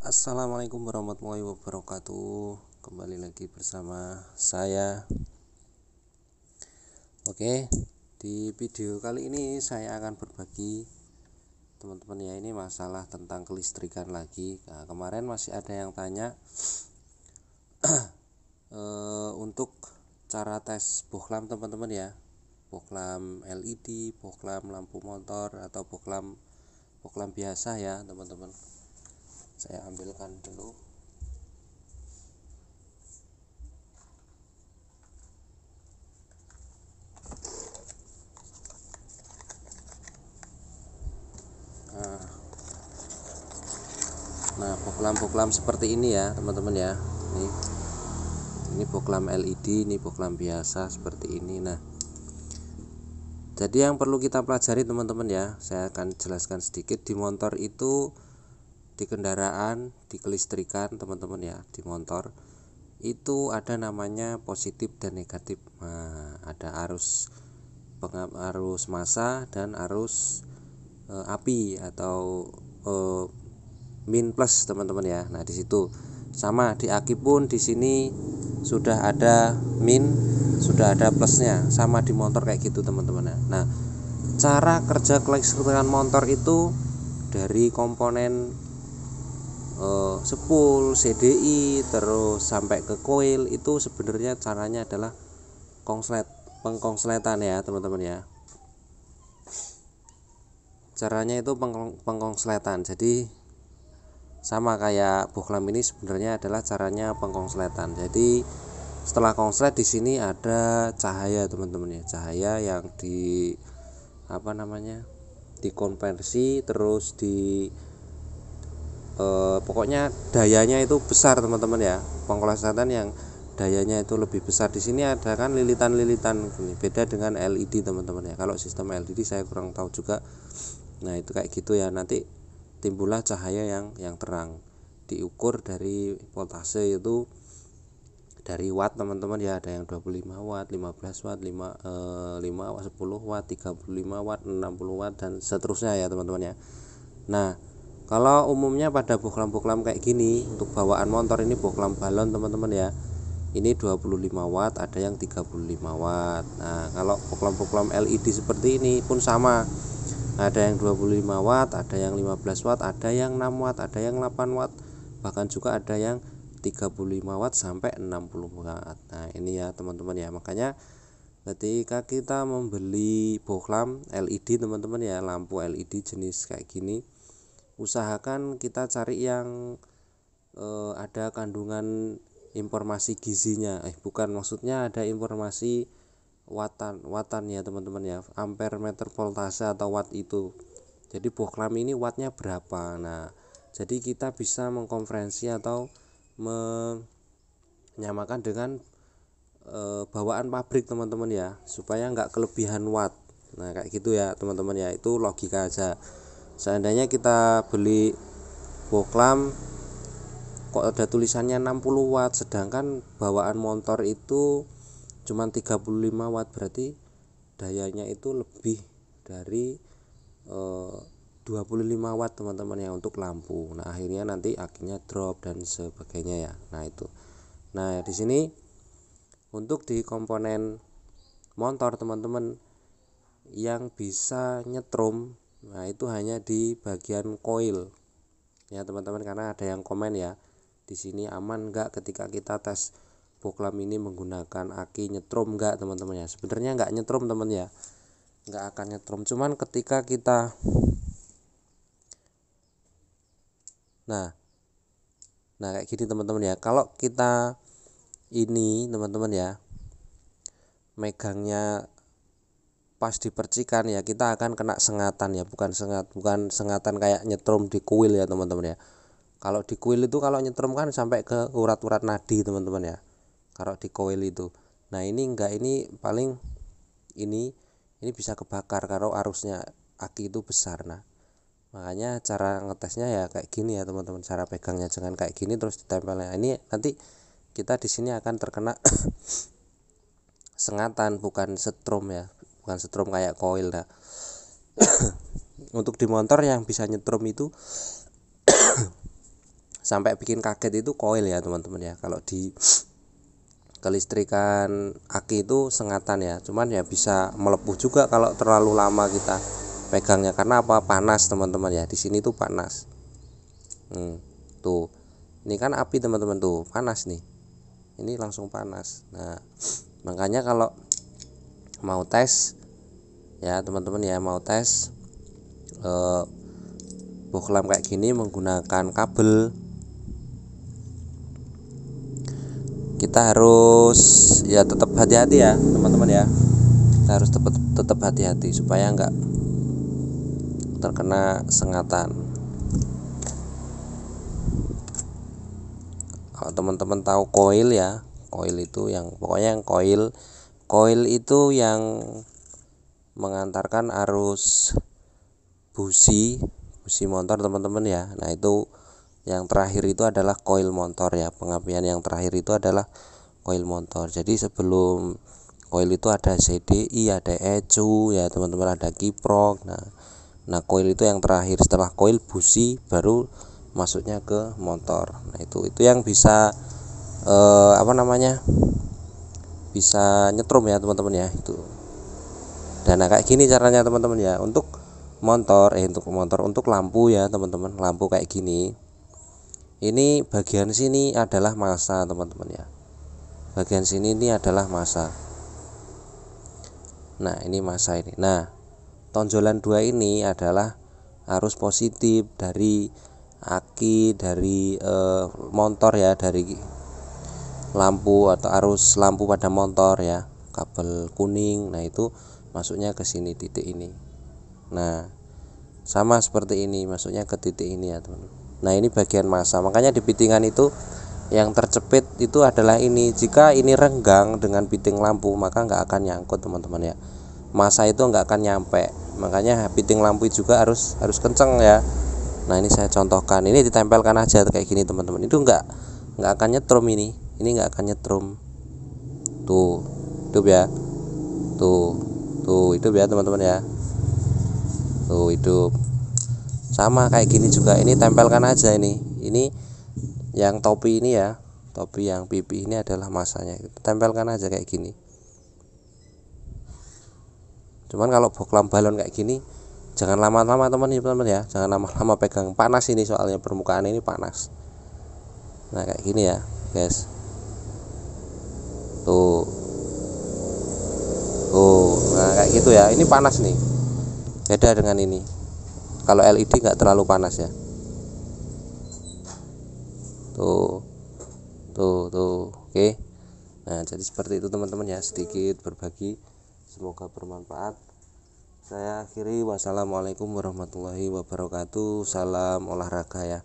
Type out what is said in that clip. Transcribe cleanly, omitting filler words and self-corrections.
Assalamualaikum warahmatullahi wabarakatuh. Kembali lagi bersama saya. Oke, di video kali ini saya akan berbagi teman-teman ya, ini masalah tentang kelistrikan lagi. Nah, kemarin masih ada yang tanya untuk cara tes bohlam teman-teman ya. Bohlam LED, bohlam lampu motor atau bohlam biasa ya teman-teman. Saya ambilkan dulu. Nah, bohlam seperti ini ya teman-teman ya. Ini bohlam LED, ini bohlam biasa seperti ini. Nah, jadi yang perlu kita pelajari teman-teman ya, saya akan jelaskan sedikit. Di motor itu, di kendaraan, di kelistrikan teman-teman ya, di motor itu ada namanya positif dan negatif. Nah, ada arus massa dan arus api atau min plus teman-teman ya. Nah, di situ sama di aki pun di sini sudah ada min, sudah ada plusnya, sama di motor kayak gitu teman-teman. Nah, cara kerja kelistrikan motor itu dari komponen spool, CDI, terus sampai ke koil itu sebenarnya caranya adalah pengkonsletan ya teman-teman ya. Caranya itu pengkonsletan. Jadi sama kayak bohlam ini sebenarnya adalah caranya pengkonsletan. Jadi setelah konslet di sini ada cahaya teman-teman ya, cahaya yang dikonversi terus pokoknya dayanya itu besar teman-teman ya. Pengkonsletan yang dayanya itu lebih besar. Di sini ada kan lilitan-lilitan, beda dengan LED teman-teman ya. Kalau sistem LED saya kurang tahu juga. Nah, itu kayak gitu ya. Nanti timbullah cahaya yang terang. Diukur dari voltase itu dari watt teman-teman ya, ada yang 25 watt, 15 watt, 5 watt, 10 watt, 35 watt, 60 watt dan seterusnya ya teman-teman ya. Nah, kalau umumnya pada bohlam-bohlam kayak gini untuk bawaan motor, ini bohlam balon teman-teman ya. Ini 25 watt, ada yang 35 watt. Nah, kalau bohlam-bohlam LED seperti ini pun sama. Ada yang 25 watt, ada yang 15 watt, ada yang 6 watt, ada yang 8 watt, bahkan juga ada yang 35 watt sampai 60 watt. Nah, ini ya teman-teman ya. Makanya ketika kita membeli bohlam LED teman-teman ya, lampu LED jenis kayak gini, usahakan kita cari yang ada kandungan informasi gizinya. Bukan, maksudnya ada informasi watan ya teman-teman ya, ampere meter voltase atau watt itu. Jadi bohlam ini wattnya berapa. Nah, jadi kita bisa mengkonversi atau menyamakan dengan bawaan pabrik teman-teman ya, supaya nggak kelebihan watt. Nah, kayak gitu ya teman-teman ya, itu logika aja. Seandainya kita beli bohlam kok ada tulisannya 60 watt, sedangkan bawaan motor itu cuma 35 watt, berarti dayanya itu lebih dari 25 watt teman-teman ya untuk lampu. Nah, akhirnya nanti akinya drop dan sebagainya ya. Nah, itu. Nah, di sini untuk di komponen motor teman-teman yang bisa nyetrum, nah itu hanya di bagian koil ya teman-teman, karena ada yang komen ya, di sini aman enggak ketika kita tes bohlam ini menggunakan aki, nyetrum enggak teman-teman ya. Sebenarnya enggak nyetrum teman ya, enggak akan nyetrum, cuman ketika kita nah kayak gini teman-teman ya, kalau kita ini teman-teman ya megangnya pas di percikan ya, kita akan kena sengatan ya, bukan sengatan kayak nyetrum di kuil ya teman-teman ya. Kalau di kuil itu kalau nyetrum kan sampai ke urat-urat nadi teman-teman ya, kalau di koil itu. Nah, ini enggak, ini paling ini bisa kebakar kalau arusnya aki itu besar. Nah, makanya cara ngetesnya ya kayak gini ya teman-teman, cara pegangnya jangan kayak gini terus ditempelnya. Ini nanti kita di sini akan terkena sengatan, bukan setrum ya, bukan setrum kayak koil. Nah, untuk di motor yang bisa nyetrum itu sampai bikin kaget itu koil ya teman-teman ya. Kalau di kelistrikan aki itu sengatan ya, cuman ya bisa melepuh juga kalau terlalu lama kita pegangnya. Karena apa? Panas teman-teman ya, di sini tuh panas. Tuh ini kan api teman-teman, tuh panas nih, ini langsung panas. Nah makanya kalau mau tes ya teman-teman ya, mau tes bohlam kayak gini menggunakan kabel, kita harus ya tetap hati-hati ya teman-teman ya. Kita harus tetap hati-hati supaya enggak terkena sengatan. Kalau teman-teman tahu koil ya, koil itu yang pokoknya yang koil itu yang mengantarkan arus busi motor teman-teman ya. Nah itu yang terakhir itu adalah koil motor ya, pengapian yang terakhir itu adalah koil motor. Jadi sebelum koil itu ada CDI, ada ECU ya teman-teman, ada kiprok. Nah koil itu yang terakhir, setelah koil busi baru masuknya ke motor. Nah itu yang bisa bisa nyetrum ya teman-teman ya itu. Dan nah kayak gini caranya teman-teman ya, untuk lampu ya teman-teman, lampu kayak gini. Ini bagian sini adalah massa teman-teman ya, bagian sini ini adalah massa. Nah ini massa ini. Nah tonjolan 2 ini adalah arus positif dari aki, dari motor ya, dari lampu atau arus lampu pada motor ya, kabel kuning. Nah itu masuknya ke sini, titik ini. Nah sama seperti ini, masuknya ke titik ini ya teman-teman. Nah ini bagian massa, makanya di pitingan itu yang tercepit itu adalah ini. Jika ini renggang dengan piting lampu maka nggak akan nyangkut teman-teman ya, massa itu nggak akan nyampe. Makanya piting lampu juga harus kenceng ya. Nah ini saya contohkan, ini ditempelkan aja kayak gini teman-teman, itu nggak akan nyetrum, ini nggak akan nyetrum. Tuh hidup ya, tuh hidup ya teman-teman ya, tuh hidup. Sama kayak gini juga, ini tempelkan aja ini yang topi ini ya, topi yang pipi ini adalah masanya, tempelkan aja kayak gini. Cuman kalau bohlam balon kayak gini jangan lama-lama teman-teman ya, jangan lama-lama pegang, panas ini soalnya permukaan ini panas. Nah kayak gini ya guys, tuh nah kayak gitu ya, ini panas nih, beda dengan ini. Kalau LED nggak terlalu panas ya. Tuh. Oke. Nah, jadi seperti itu teman-teman ya, sedikit berbagi, semoga bermanfaat. Saya akhiri, wassalamualaikum warahmatullahi wabarakatuh. Salam olahraga ya.